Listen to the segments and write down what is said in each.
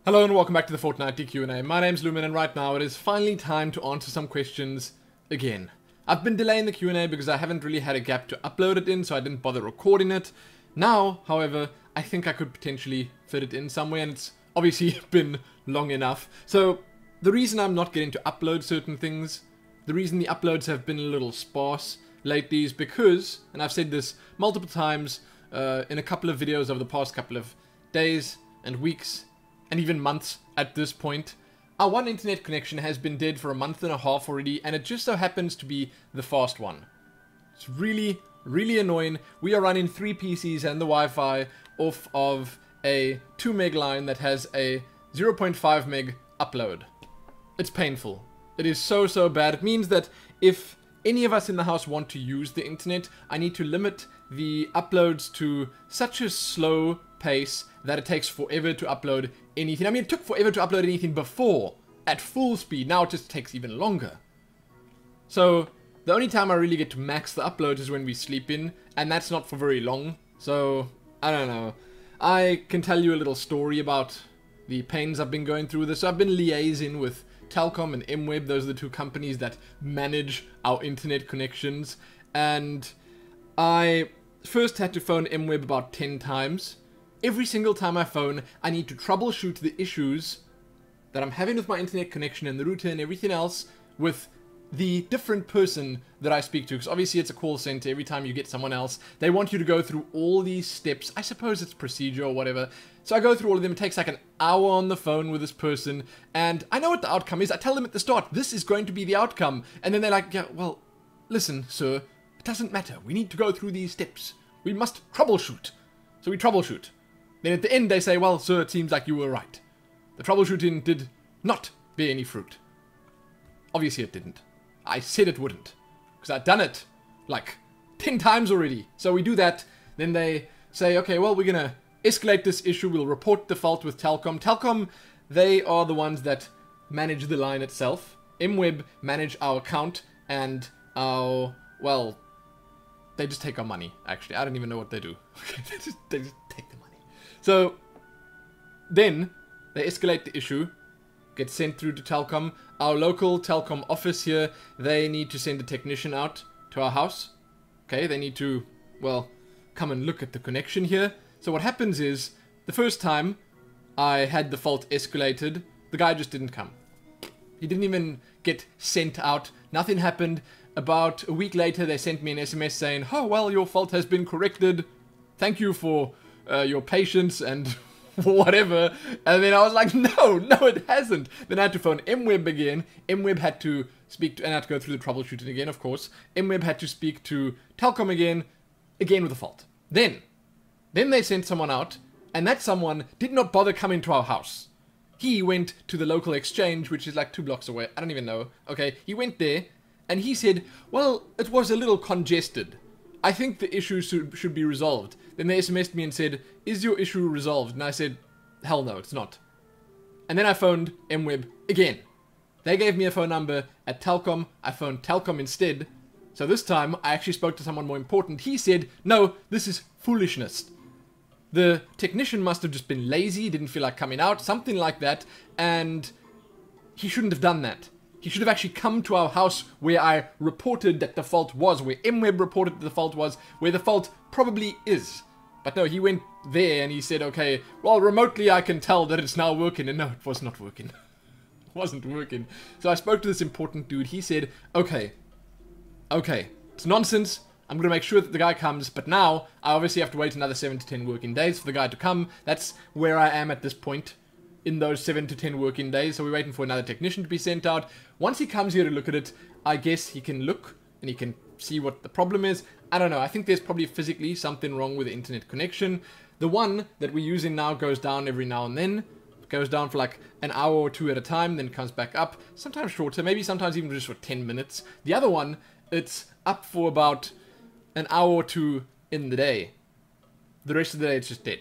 Hello and welcome back to the Fortnightly Q&A. My name's Lumin and right now it is finally time to answer some questions again. I've been delaying the Q&A because I haven't really had a gap to upload it in, so I didn't bother recording it. Now, however, I think I could potentially fit it in somewhere, and it's obviously been long enough. So, the reason I'm not getting to upload certain things, the reason the uploads have been a little sparse lately is because, and I've said this multiple times in a couple of videos over the past couple of days and weeks, and even months at this point, our one internet connection has been dead for a month and a half already, and it just so happens to be the fast one. It's really, really annoying. We are running 3 PCs and the Wi-Fi off of a 2 meg line that has a 0.5 meg upload. It's painful. It is so bad. It means that if any of us in the house want to use the internet, I need to limit the uploads to such a slow pace that it takes forever to upload anything. I mean, it took forever to upload anything before at full speed. Now it just takes even longer. So the only time I really get to max the uploads is when we sleep in, and that's not for very long. So I don't know. I can tell you a little story about the pains I've been going through with this. So I've been liaising with Telkom and MWeb. Those are the two companies that manage our internet connections, and I first had to phone MWeb about 10 times. Every single time I phone, I need to troubleshoot the issues that I'm having with my internet connection and the router and everything else with the different person that I speak to. Because obviously it's a call center. Every time you get someone else, they want you to go through all these steps. I suppose it's procedure or whatever. So I go through all of them. It takes like an hour on the phone with this person. And I know what the outcome is. I tell them at the start, this is going to be the outcome. And then they're like, yeah, well, listen, sir, it doesn't matter. We need to go through these steps. We must troubleshoot. So we troubleshoot. Then at the end they say, well, sir, it seems like you were right. The troubleshooting did not bear any fruit. Obviously it didn't. I said it wouldn't. Because I'd done it like 10 times already. So we do that. Then they say, okay, well, we're going to escalate this issue. We'll report the fault with Telkom. Telkom, they are the ones that manage the line itself. MWeb manage our account and our, well, they just take our money, actually. I don't even know what they do. they just take the money. So, then, they escalate the issue, get sent through to Telkom. Our local Telkom office here, they need to send a technician out to our house. Okay, they need to, well, come and look at the connection here. So what happens is, the first time I had the fault escalated, the guy just didn't come. He didn't even get sent out. Nothing happened. About a week later, they sent me an SMS saying, oh, well, your fault has been corrected. Thank you for your patience and whatever. And then I was like, no, it hasn't. Then I had to phone MWeb again. MWeb had to speak to, and I had to go through the troubleshooting again, of course. MWeb had to speak to Telkom again with a fault. Then they sent someone out, and that someone did not bother coming to our house. He went to the local exchange, which is like 2 blocks away. I don't even know. Okay, he went there, and he said, well, it was a little congested. I think the issue should be resolved. Then they SMS'd me and said, is your issue resolved? And I said, hell no, it's not. And then I phoned MWeb again. They gave me a phone number at Telkom. I phoned Telkom instead. So this time, I actually spoke to someone more important. He said, no, this is foolishness. The technician must have just been lazy, didn't feel like coming out, something like that, and he shouldn't have done that. He should have actually come to our house where I reported that the fault was, where MWeb reported that the fault was, where the fault probably is. But no, he went there and he said, okay, well, remotely I can tell that it's now working. And no, it was not working. It wasn't working. So I spoke to this important dude. He said, okay, it's nonsense. I'm going to make sure that the guy comes. But now I obviously have to wait another 7 to 10 working days for the guy to come. That's where I am at this point. In those 7 to 10 working days, so we're waiting for another technician to be sent out. Once he comes here to look at it, I guess he can look and he can see what the problem is. I don't know, I think there's probably physically something wrong with the internet connection. The one that we're using now goes down every now and then. It goes down for like an hour or 2 at a time, then comes back up. Sometimes shorter, maybe sometimes even just for 10 minutes. The other one, it's up for about an hour or 2 in the day. The rest of the day it's just dead.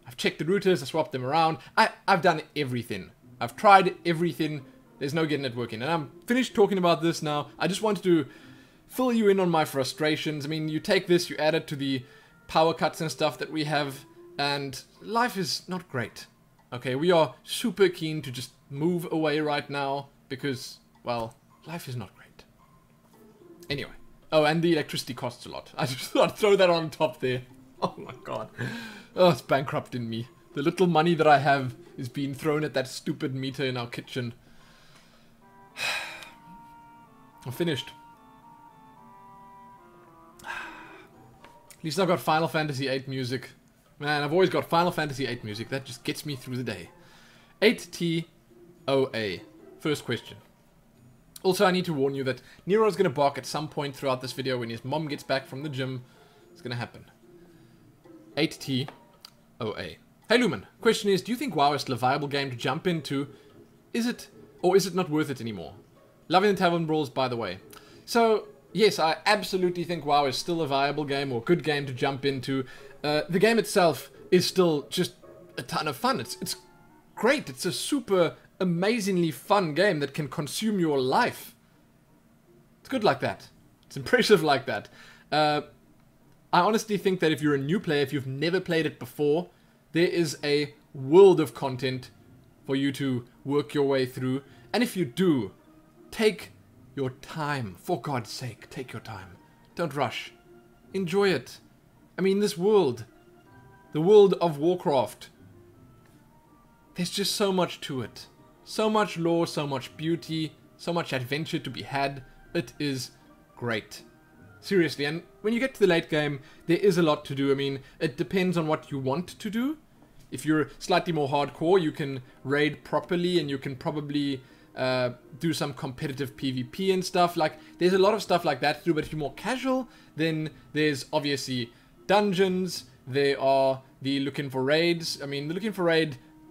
I've checked the routers, I swapped them around. I've done everything. I've tried everything. There's no getting it working. And I'm finished talking about this now. I just wanted to fill you in on my frustrations. I mean, you take this, you add it to the power cuts and stuff that we have, and life is not great. Okay, we are super keen to just move away right now because, well, life is not great. Anyway. Oh, and the electricity costs a lot. I just thought I'd throw that on top there. Oh my god. Oh, it's bankrupting me. The little money that I have is being thrown at that stupid meter in our kitchen. I'm finished. At least I've got Final Fantasy VIII music. Man, I've always got Final Fantasy VIII music. That just gets me through the day. 8TOA. First question. Also, I need to warn you that Nero's going to bark at some point throughout this video when his mom gets back from the gym. It's going to happen. 8TOA. Hey Lumin, question is, do you think WoW is still a viable game to jump into? Is it, or is it not worth it anymore? Loving the Tavern Brawls, by the way. So, yes, I absolutely think WoW is still a viable game or good game to jump into. The game itself is still just a ton of fun. It's great. It's a super amazingly fun game that can consume your life. It's good like that. It's impressive like that. I honestly think that if you're a new player, if you've never played it before, there is a world of content for you to work your way through. And if you do, take your time. For God's sake, take your time. Don't rush. Enjoy it. I mean, this world, the world of Warcraft, there's just so much to it. So much lore, so much beauty, so much adventure to be had. It is great. Seriously, and when you get to the late game, there is a lot to do. I mean, it depends on what you want to do. If you're slightly more hardcore, you can raid properly and you can probably do some competitive PvP and stuff. Like, there's a lot of stuff like that to do, but if you're more casual, then there's obviously dungeons. There are the looking for raids. I mean, the looking for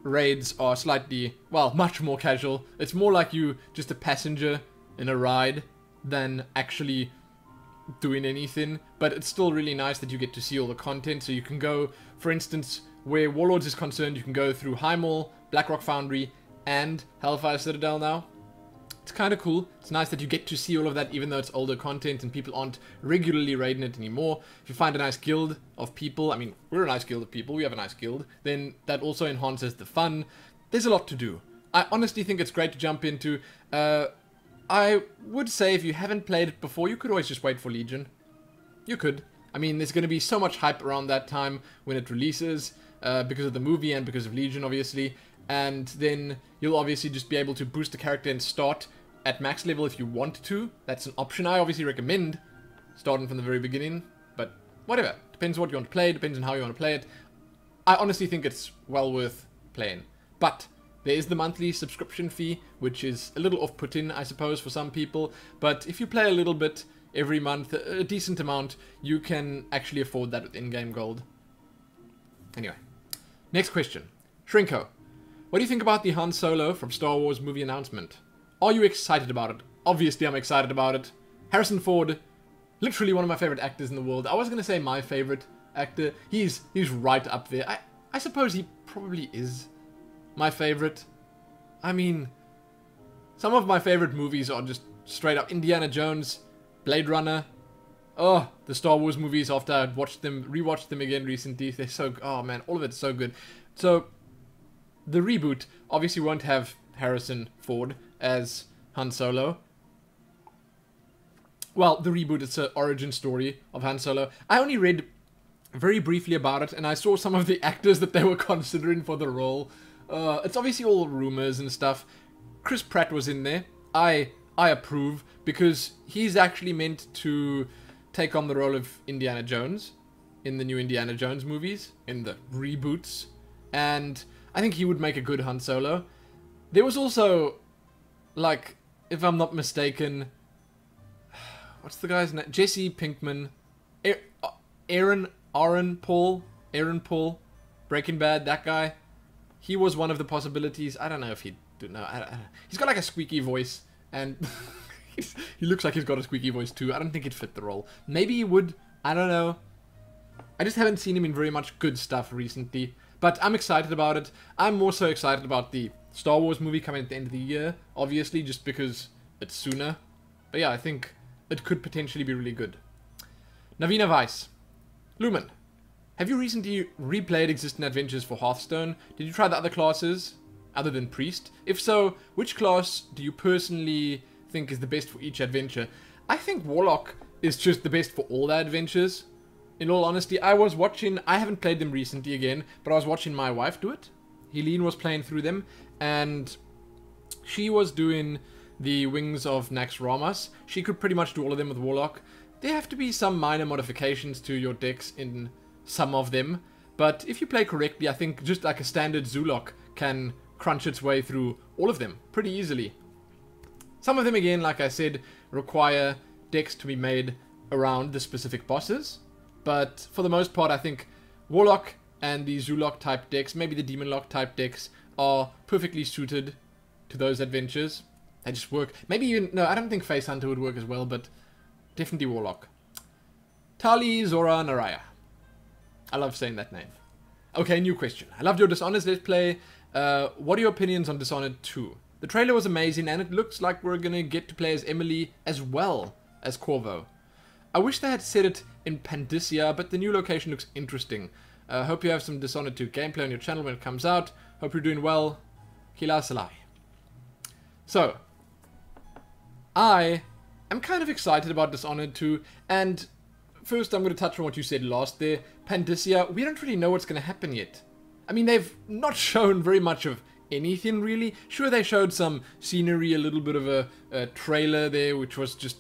raids are slightly, well, much more casual. It's more like you just a passenger in a ride than actually doing anything, but it's still really nice that you get to see all the content. So you can go, for instance, where Warlords is concerned, you can go through High Mall, Blackrock Foundry, and Hellfire Citadel now. It's kind of cool. It's nice that you get to see all of that, even though it's older content and people aren't regularly raiding it anymore. If you find a nice guild of people, I mean, we're a nice guild of people, we have a nice guild, then that also enhances the fun. There's a lot to do. I honestly think it's great to jump into. I would say if you haven't played it before, you could always just wait for Legion. You could. I mean, there's going to be so much hype around that time when it releases, because of the movie and because of Legion, obviously. And then you'll obviously just be able to boost the character and start at max level if you want to. That's an option. I obviously recommend starting from the very beginning, but whatever. Depends on what you want to play, depends on how you want to play it. I honestly think it's well worth playing. But there is the monthly subscription fee, which is a little off-putting, I suppose, for some people. But if you play a little bit every month, a decent amount, you can actually afford that with in-game gold. Anyway, next question. Shrinko, what do you think about the Han Solo from Star Wars movie announcement? Are you excited about it? Obviously, I'm excited about it. Harrison Ford, literally one of my favorite actors in the world. I was going to say my favorite actor. He's right up there. I suppose he probably is my favorite. I mean, some of my favorite movies are just straight up Indiana Jones, Blade Runner. Oh, the Star Wars movies after I'd watched them, rewatched them again recently. They're so, oh man, all of it's so good. So, the reboot obviously won't have Harrison Ford as Han Solo. Well, the reboot, it's an origin story of Han Solo. I only read very briefly about it, and I saw some of the actors that they were considering for the role. It's obviously all rumors and stuff. Chris Pratt was in there. I approve, because he's actually meant to take on the role of Indiana Jones in the new Indiana Jones movies, in the reboots, and I think he would make a good Han Solo. There was also, like, if I'm not mistaken, what's the guy's name? Jesse Pinkman, Aaron Paul, Breaking Bad, that guy. He was one of the possibilities. I don't know if he'd do. No, I don't know. He's got like a squeaky voice, and he looks like he's got a squeaky voice too. I don't think he'd fit the role. Maybe he would. I don't know. I just haven't seen him in very much good stuff recently. But I'm excited about it. I'm more so excited about the Star Wars movie coming at the end of the year, obviously, just because it's sooner. But yeah, I think it could potentially be really good. Navina Weiss. Lumin, Have you recently replayed existing adventures for Hearthstone? Did you try the other classes other than Priest? If so, which class do you personally think is the best for each adventure? I think Warlock is just the best for all the adventures. In all honesty, I haven't played them recently again, but I was watching my wife do it. Helene was playing through them, and she was doing the Wings of Naxxramas. She could pretty much do all of them with Warlock. There have to be some minor modifications to your decks in some of them, but if you play correctly, I think just like a standard Zulok can crunch its way through all of them pretty easily. Some of them, again, like I said, require decks to be made around the specific bosses, but for the most part, I think Warlock and the Zulok type decks, maybe the Demonlock type decks, are perfectly suited to those adventures. They just work. Maybe even, no, I don't think Face Hunter would work as well, but definitely Warlock. Tali Zora Naraya. I love saying that name. Okay, new question. I loved your Dishonored Let's Play. What are your opinions on Dishonored 2? The trailer was amazing, and it looks like we're gonna get to play as Emily as well as Corvo. I wish they had set it in Pandysia, but the new location looks interesting. Hope you have some Dishonored 2 gameplay on your channel when it comes out. Hope you're doing well. Kila Salai. So, I am kind of excited about Dishonored 2, and first I'm going to touch on what you said last there. Pandysia, we don't really know what's going to happen yet. I mean, they've not shown very much of anything, really. Sure, they showed some scenery, a little bit of a trailer there, which was just,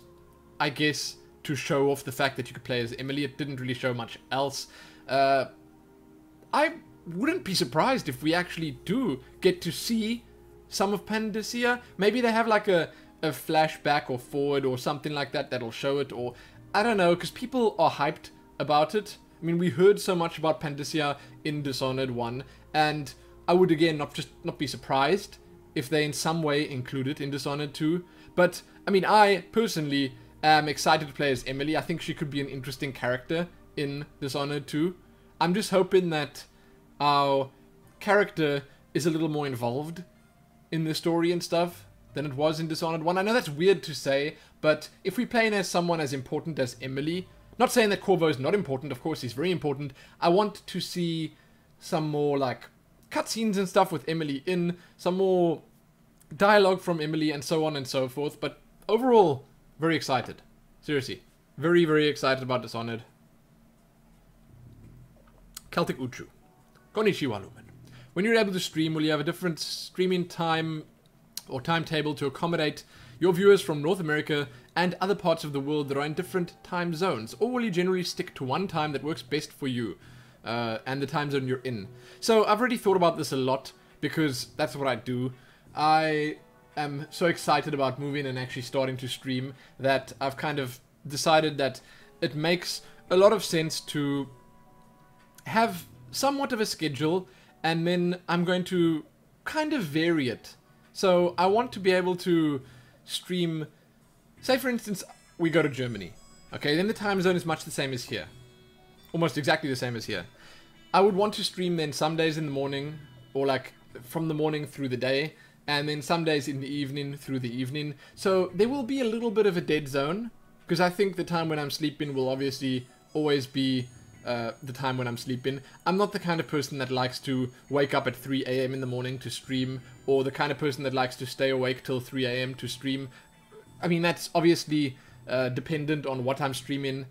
I guess, to show off the fact that you could play as Emily. It didn't really show much else. I wouldn't be surprised if we actually do get to see some of Pandysia. Maybe they have like a flashback or forward or something like that that'll show it, or I don't know, because people are hyped about it. I mean, we heard so much about Pandysia in Dishonored 1, and I would again not be surprised if they in some way include it in Dishonored 2. But I mean, I personally am excited to play as Emily. I think she could be an interesting character in Dishonored 2. I'm just hoping that our character is a little more involved in the story and stuff than it was in Dishonored 1. I know that's weird to say, but if we play as someone as important as Emily, not saying that Corvo is not important, of course he's very important, I want to see some more like cutscenes and stuff with Emily in, some more dialogue from Emily and so on and so forth, but overall, very excited. Seriously, very, very excited about Dishonored. Celtic Uchu. Konnichiwa, Lumin. When you're able to stream, will you have a different streaming time or timetable to accommodate your viewers from North America and other parts of the world that are in different time zones? Or will you generally stick to one time that works best for you and the time zone you're in? So I've already thought about this a lot because that's what I do. I am so excited about moving and actually starting to stream that I've kind of decided that it makes a lot of sense to have somewhat of a schedule, and then I'm going to kind of vary it. So I want to be able to stream, say for instance, we go to Germany. Okay, then the time zone is much the same as here. Almost exactly the same as here. I would want to stream then some days in the morning, or like from the morning through the day, and then some days in the evening through the evening. So there will be a little bit of a dead zone, because I think the time when I'm sleeping will obviously always be the time when I'm sleeping. I'm not the kind of person that likes to wake up at 3 AM in the morning to stream, or the kind of person that likes to stay awake till 3 AM to stream. I mean, that's obviously dependent on what I'm streaming.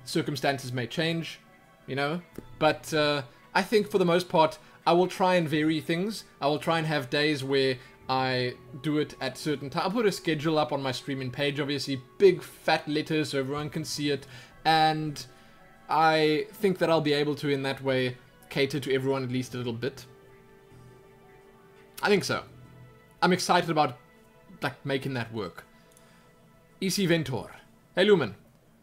Circumstances may change, you know, but I think for the most part I will try and vary things. I will try and have days where I do it at certain times. I'll put a schedule up on my streaming page, obviously big fat letters so everyone can see it, and I think that I'll be able to, in that way, cater to everyone at least a little bit. I think so. I'm excited about like making that work. EC Ventor. Hey Lumin,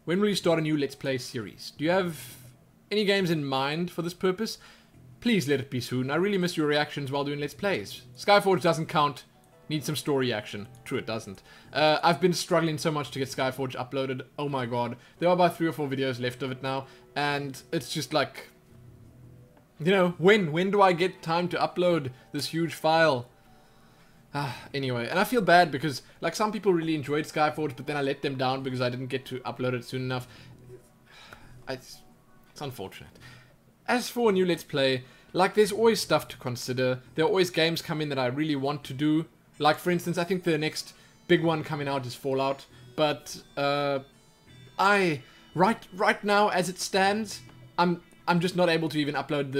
when will you start a new Let's Play series? Do you have any games in mind for this purpose? Please let it be soon. I really miss your reactions while doing Let's Plays. Skyforge doesn't count. Needs some story action. True, it doesn't. I've been struggling so much to get Skyforge uploaded. Oh my god. There are about 3 or 4 videos left of it now. And it's just like, you know, when do I get time to upload this huge file? Anyway, and I feel bad because, like, some people really enjoyed Skyforge, but then I let them down because I didn't get to upload it soon enough. It's unfortunate. As for a new Let's Play, like, there's always stuff to consider. There are always games coming that I really want to do. Like, for instance, I think the next big one coming out is Fallout. But, right now, as it stands, I'm just not able to even upload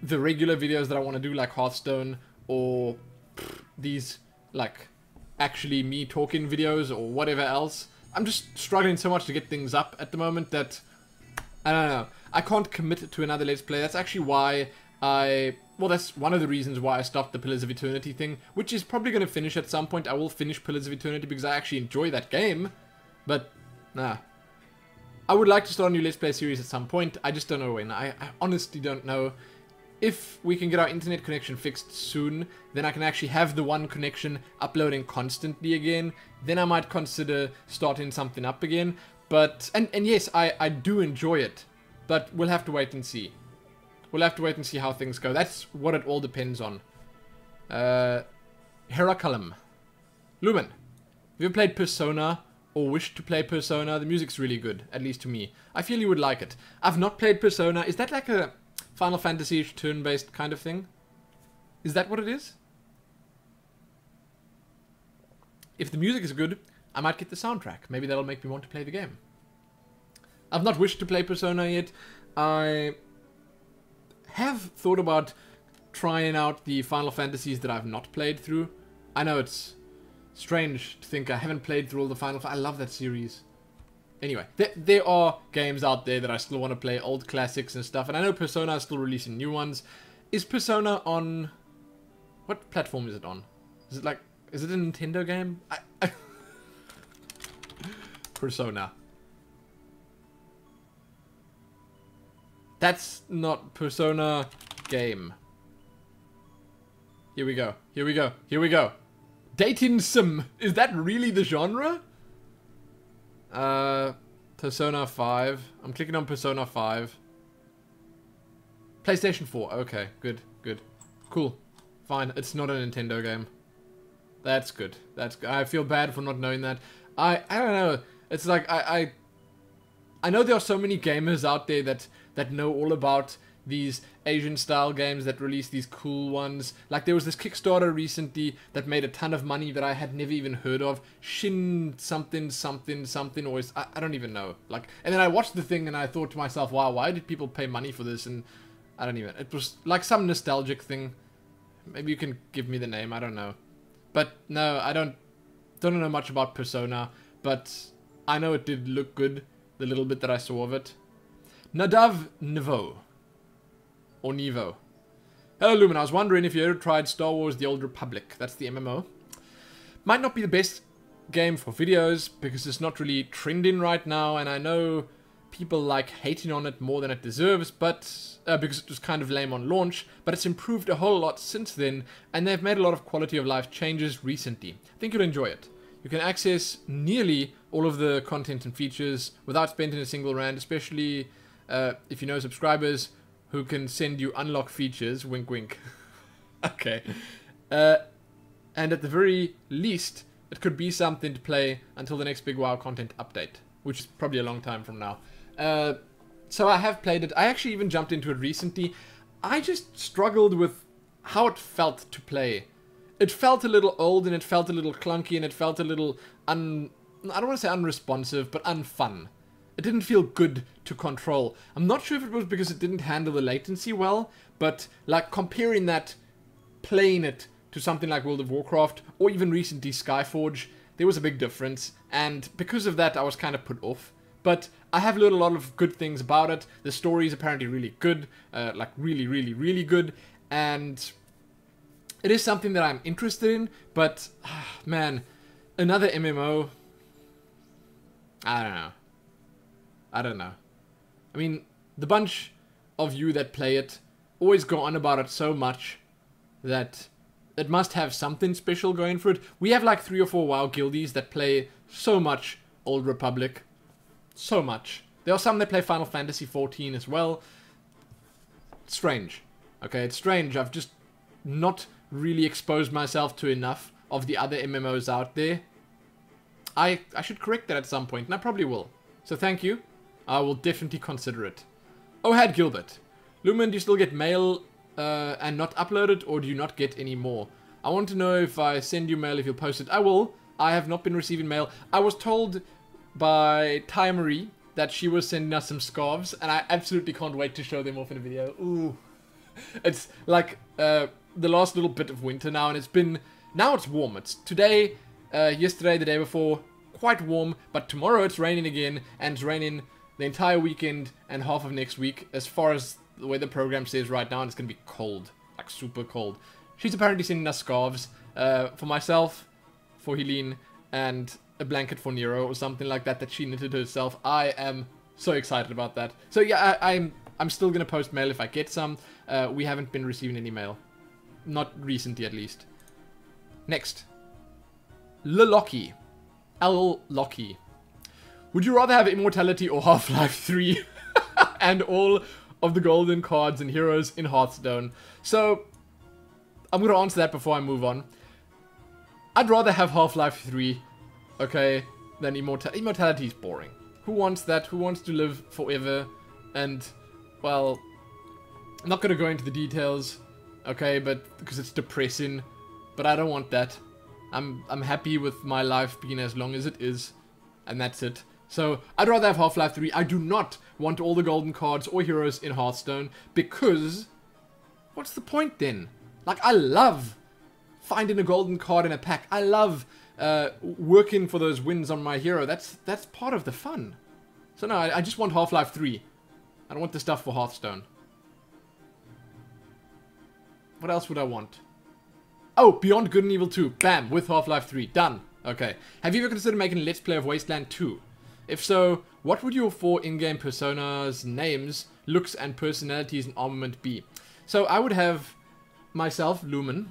the regular videos that I want to do, like Hearthstone, or these, like, actually me talking videos, or whatever else. I'm just struggling so much to get things up at the moment that, I don't know, I can't commit to another Let's Play. That's actually why well, that's one of the reasons why I stopped the Pillars of Eternity thing, which is probably going to finish at some point. I will finish Pillars of Eternity because I actually enjoy that game, but, nah. I would like to start a new Let's Play series at some point. I just don't know when. I honestly don't know. If we can get our internet connection fixed soon, then I can actually have the one connection uploading constantly again. Then I might consider starting something up again. But, and yes, I do enjoy it. But we'll have to wait and see. We'll have to wait and see how things go. That's what it all depends on. Heraculum. Lumin, have you ever played Persona or wished to play Persona? The music's really good, at least to me. I feel you would like it. I've not played Persona. Is that like a Final Fantasy turn-based kind of thing? Is that what it is? If the music is good, I might get the soundtrack. Maybe that'll make me want to play the game. I've not wished to play Persona yet. I have thought about trying out the Final Fantasies that I've not played through. I know it's strange to think I haven't played through all the Final I love that series. Anyway, there are games out there that I still want to play, old classics and stuff, and I know Persona is still releasing new ones. Is Persona on... what platform is it on? Is it like... is it a Nintendo game? Persona. That's not Persona game. Here we go. Here we go. Here we go. Dating sim. Is that really the genre? Persona 5. I'm clicking on Persona 5. PlayStation 4. Okay, good, good. Cool. Fine. It's not a Nintendo game. That's good. That's good. I feel bad for not knowing that. I don't know. It's like I know there are so many gamers out there that know all about these Asian style games that release these cool ones. Like there was this Kickstarter recently that made a ton of money that I had never even heard of. Shin something something something, or I don't even know. Like, and then I watched the thing and I thought to myself, wow, why did people pay money for this? And I don't even. It was like some nostalgic thing. Maybe you can give me the name. I don't know. But no, I don't know much about Persona. But I know it did look good. The little bit that I saw of it. Nadav Nevo. Or Nevo. Hello Lumin, I was wondering if you ever tried Star Wars The Old Republic. That's the MMO. Might not be the best game for videos, because it's not really trending right now, and I know people like hating on it more than it deserves, but because it was kind of lame on launch, but it's improved a whole lot since then, and they've made a lot of quality of life changes recently. I think you'll enjoy it. You can access nearly all of the content and features without spending a single rand, especially if you know subscribers who can send you unlock features, wink wink. Okay. And at the very least, it could be something to play until the next big WoW content update, which is probably a long time from now. So I have played it. I actually even jumped into it recently. I just struggled with how it felt to play. It felt a little old, and it felt a little clunky, and it felt a little I don't want to say unresponsive, but unfun. It didn't feel good to control. I'm not sure if it was because it didn't handle the latency well, but like comparing that, playing it to something like World of Warcraft, or even recently Skyforge, there was a big difference, and because of that I was kind of put off. But I have learned a lot of good things about it. The story is apparently really good, like really, really, really good, and it is something that I'm interested in, but man, another MMO, I don't know. I don't know. I mean, the bunch of you that play it always go on about it so much that it must have something special going for it. We have like 3 or 4 WoW guildies that play so much Old Republic. So much. There are some that play Final Fantasy 14 as well. Strange. Okay, it's strange. I've just not really exposed myself to enough of the other MMOs out there. I should correct that at some point, and I probably will. So thank you. I will definitely consider it. Oh, Had Gilbert. Lumin, do you still get mail and not upload it, or do you not get any more? I want to know if I send you mail if you'll post it. I will. I have not been receiving mail. I was told by Ty Marie that she was sending us some scarves, and I absolutely can't wait to show them off in a video. Ooh. It's like the last little bit of winter now, and it's been... Now it's warm. It's today, yesterday, the day before, quite warm, but tomorrow it's raining again, and it's raining the entire weekend and half of next week, as far as the weather program says right now, and it's going to be cold. Like, super cold. She's apparently sending us scarves for myself, for Helene, and a blanket for Nero, or something like that she knitted herself. I am so excited about that. So yeah, I'm still going to post mail if I get some. We haven't been receiving any mail. Not recently, at least. Next. L-Locky. L-Locky. Would you rather have Immortality or Half-Life 3? And all of the golden cards and heroes in Hearthstone. So, I'm going to answer that before I move on. I'd rather have Half-Life 3, okay, than Immortality. Immortality is boring. Who wants that? Who wants to live forever? And, well, I'm not going to go into the details, okay, but because it's depressing. But I don't want that. I'm happy with my life being as long as it is, and that's it. So, I'd rather have Half-Life 3. I do not want all the golden cards or heroes in Hearthstone, because what's the point then? Like, I love finding a golden card in a pack. I love working for those wins on my hero. That's part of the fun. So no, I just want Half-Life 3. I don't want the stuff for Hearthstone. What else would I want? Oh, Beyond Good and Evil 2. Bam, with Half-Life 3. Done. Okay. Have you ever considered making a Let's Play of Wasteland 2? If so, what would your 4 in-game personas, names, looks, and personalities and armament be? So I would have myself, Lumin.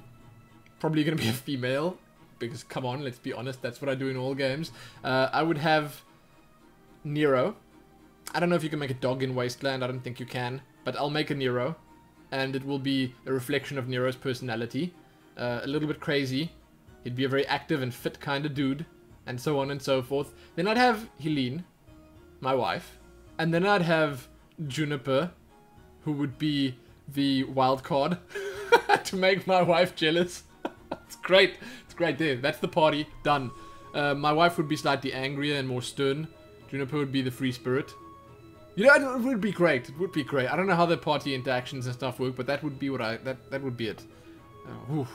Probably going to be a female. Because, come on, let's be honest, that's what I do in all games. I would have Nero. I don't know if you can make a dog in Wasteland. I don't think you can. But I'll make a Nero. And it will be a reflection of Nero's personality. A little bit crazy. He'd be a very active and fit kind of dude. And so on and so forth. Then I'd have Helene, my wife. And then I'd have Juniper, who would be the wild card. To make my wife jealous. It's great. It's great there. That's the party. Done. My wife would be slightly angrier and more stern. Juniper would be the free spirit. You know, it would be great. It would be great. I don't know how the party interactions and stuff work, but that would be what that would be it.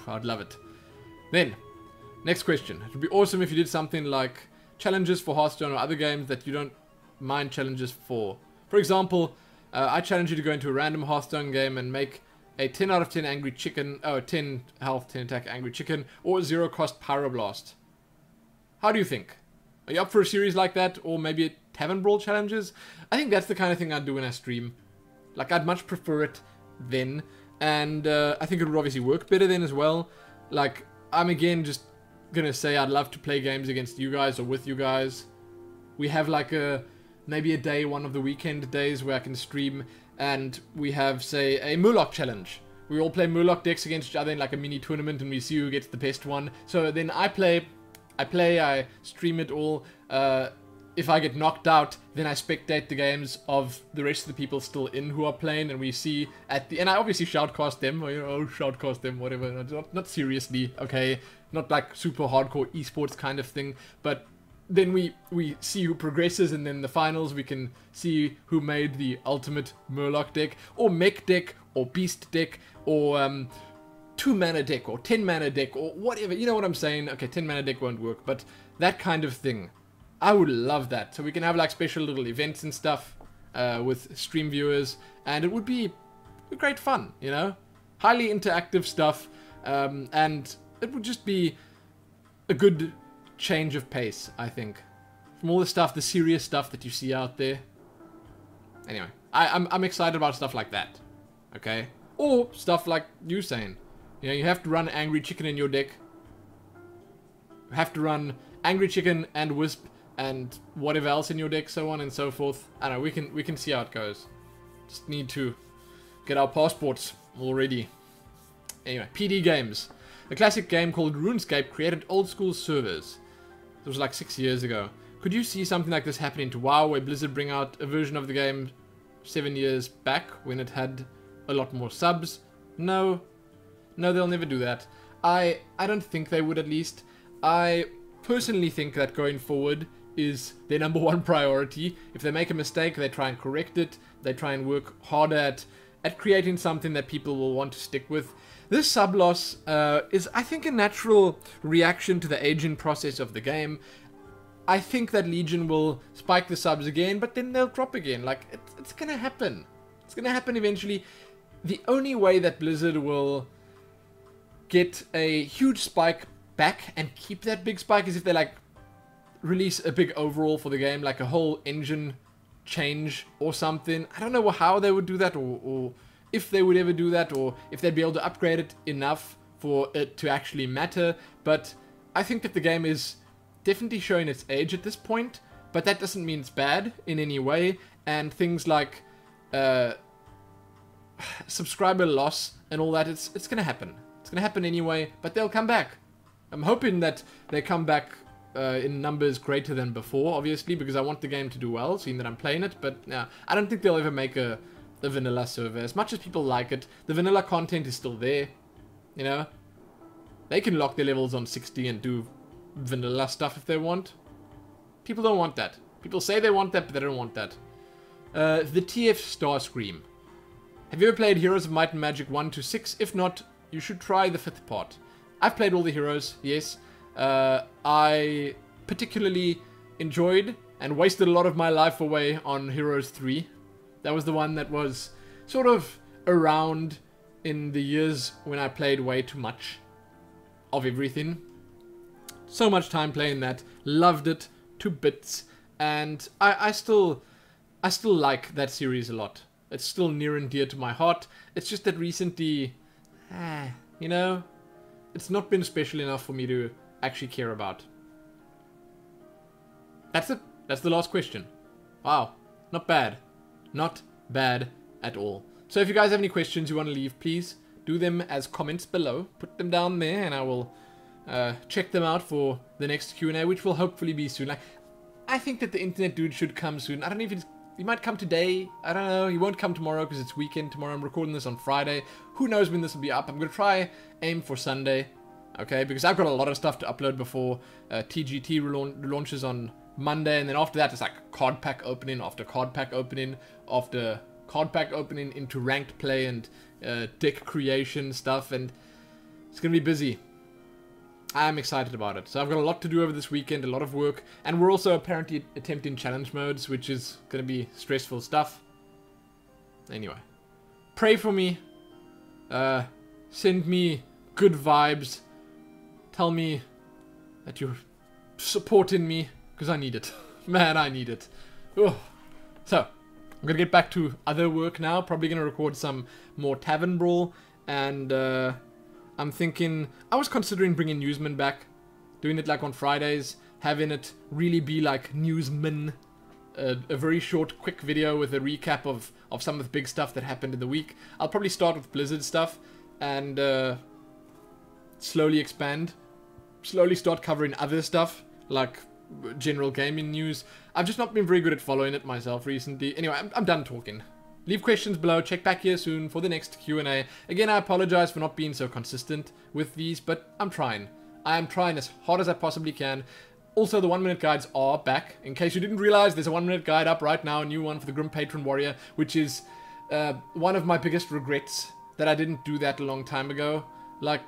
I'd love it. Then, next question. It would be awesome if you did something like challenges for Hearthstone or other games that you don't mind challenges for. For example, I challenge you to go into a random Hearthstone game and make a 10 out of 10 angry chicken, 10 health, 10 attack angry chicken, or 0 cost pyroblast. How do you think? Are you up for a series like that, or maybe a Tavern Brawl challenges? I think that's the kind of thing I'd do when I stream. Like, I'd much prefer it then, and I think it would obviously work better then as well. Like, I'm again just gonna say I'd love to play games against you guys or with you guys. We have like maybe a day, one of the weekend days where I can stream, and we have, say, a Murloc challenge. We all play Murloc decks against each other in like a mini tournament, and we see who gets the best one. So then I stream it all. If I get knocked out, then I spectate the games of the rest of the people still in who are playing, and we see at the... And I obviously shoutcast them, or, you know, shoutcast them, whatever. Not seriously, okay? Not like super hardcore esports kind of thing, but... Then we see who progresses, and then the finals we can see who made the ultimate Murloc deck, or mech deck, or beast deck, or 2-mana deck, or 10-mana deck, or whatever. You know what I'm saying? Okay, 10-mana deck won't work, but that kind of thing. I would love that. So we can have like special little events and stuff with stream viewers, and it would be great fun, you know? Highly interactive stuff, and it would just be a good change of pace, I think, from all the stuff, the serious stuff that you see out there. Anyway, I'm excited about stuff like that, okay? Or stuff like you saying, you know, you have to run Angry Chicken in your deck. You have to run Angry Chicken and Wisp and whatever else in your deck, so on and so forth. I don't know, we can see how it goes. Just need to get our passports already. Anyway, PD Games. A classic game called RuneScape created old school servers. It was like 6 years ago. Could you see something like this happening to WoW, where Blizzard bring out a version of the game 7 years back when it had a lot more subs. No, they'll never do that. I don't think they would, at least. I personally think that going forward is their #1 priority. If they make a mistake, they try and correct it. They try and work harder at creating something that people will want to stick with. This sub loss is, I think, a natural reaction to the aging process of the game. I think that Legion will spike the subs again, but then they'll drop again. Like, it's gonna happen. It's gonna happen eventually. The only way that Blizzard will get a huge spike back and keep that big spike is if they, like, release a big overhaul for the game, like a whole engine change or something. I don't know how they would do that, or if they would ever do that, or if they'd be able to upgrade it enough for it to actually matter. But I think that the game is definitely showing its age at this point, but that doesn't mean it's bad in any way. And things like subscriber loss and all that, it's gonna happen. It's gonna happen anyway, but they'll come back. I'm hoping that they come back in numbers greater than before, obviously, because I want the game to do well, seeing that I'm playing it. But yeah, I don't think they'll ever make a vanilla server. As much as people like it, the vanilla content is still there, you know? They can lock their levels on 60 and do vanilla stuff if they want. People don't want that. People say they want that, but they don't want that. The TF Starscream. Have you ever played Heroes of Might and Magic 1 to 6? If not, you should try the 5th part. I've played all the heroes, yes. I particularly enjoyed and wasted a lot of my life away on Heroes 3. That was the one that was sort of around in the years when I played way too much of everything. So much time playing that. Loved it to bits. And I still like that series a lot. It's still near and dear to my heart. It's just that recently, you know, it's not been special enough for me to actually care about. That's it. That's the last question. Wow. Not bad. Not bad at all. So if you guys have any questions you want to leave, please do them as comments below. Put them down there and I will check them out for the next Q&A, which will hopefully be soon. Like, I think that the internet dude should come soon. I don't know if he might come today. I don't know. He won't come tomorrow because it's weekend tomorrow. I'm recording this on Friday. Who knows when this will be up. I'm going to try aim for Sunday. Okay, because I've got a lot of stuff to upload before TGT launches on Monday, and then after that it's like card pack opening after card pack opening after card pack opening into ranked play and deck creation stuff, and it's gonna be busy. I'm excited about it. So I've got a lot to do over this weekend, a lot of work, and we're also apparently attempting challenge modes, which is gonna be stressful stuff. Anyway, pray for me, send me good vibes, tell me that you're supporting me, because I need it. Man, I need it. Ugh. So, I'm going to get back to other work now. Probably going to record some more Tavern Brawl. And I'm thinking, I was considering bringing Newsman back. Doing it like on Fridays. Having it really be like Newsman. A very short, quick video with a recap of some of the big stuff that happened in the week. I'll probably start with Blizzard stuff. And slowly expand. Slowly start covering other stuff. Like general gaming news. I've just not been very good at following it myself recently. Anyway, I'm done talking. Leave questions below. Check back here soon for the next Q&A. Again, I apologize for not being so consistent with these, but I'm trying. I am trying as hard as I possibly can. Also, the 1 minute guides are back. In case you didn't realize, there's a 1 minute guide up right now, a new one for the Grim Patron Warrior, which is one of my biggest regrets that I didn't do that a long time ago. Like,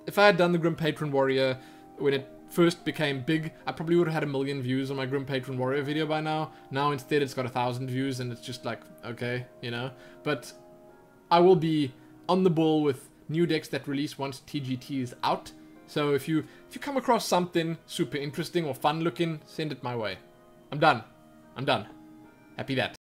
if I had done the Grim Patron Warrior when it first became big, I probably would have had 1 million views on my Grim Patron Warrior video by now. Now instead it's got 1,000 views and it's just like, okay, you know. But I will be on the ball with new decks that release once TGT is out. So if you come across something super interesting or fun looking, send it my way. I'm done. Happy that.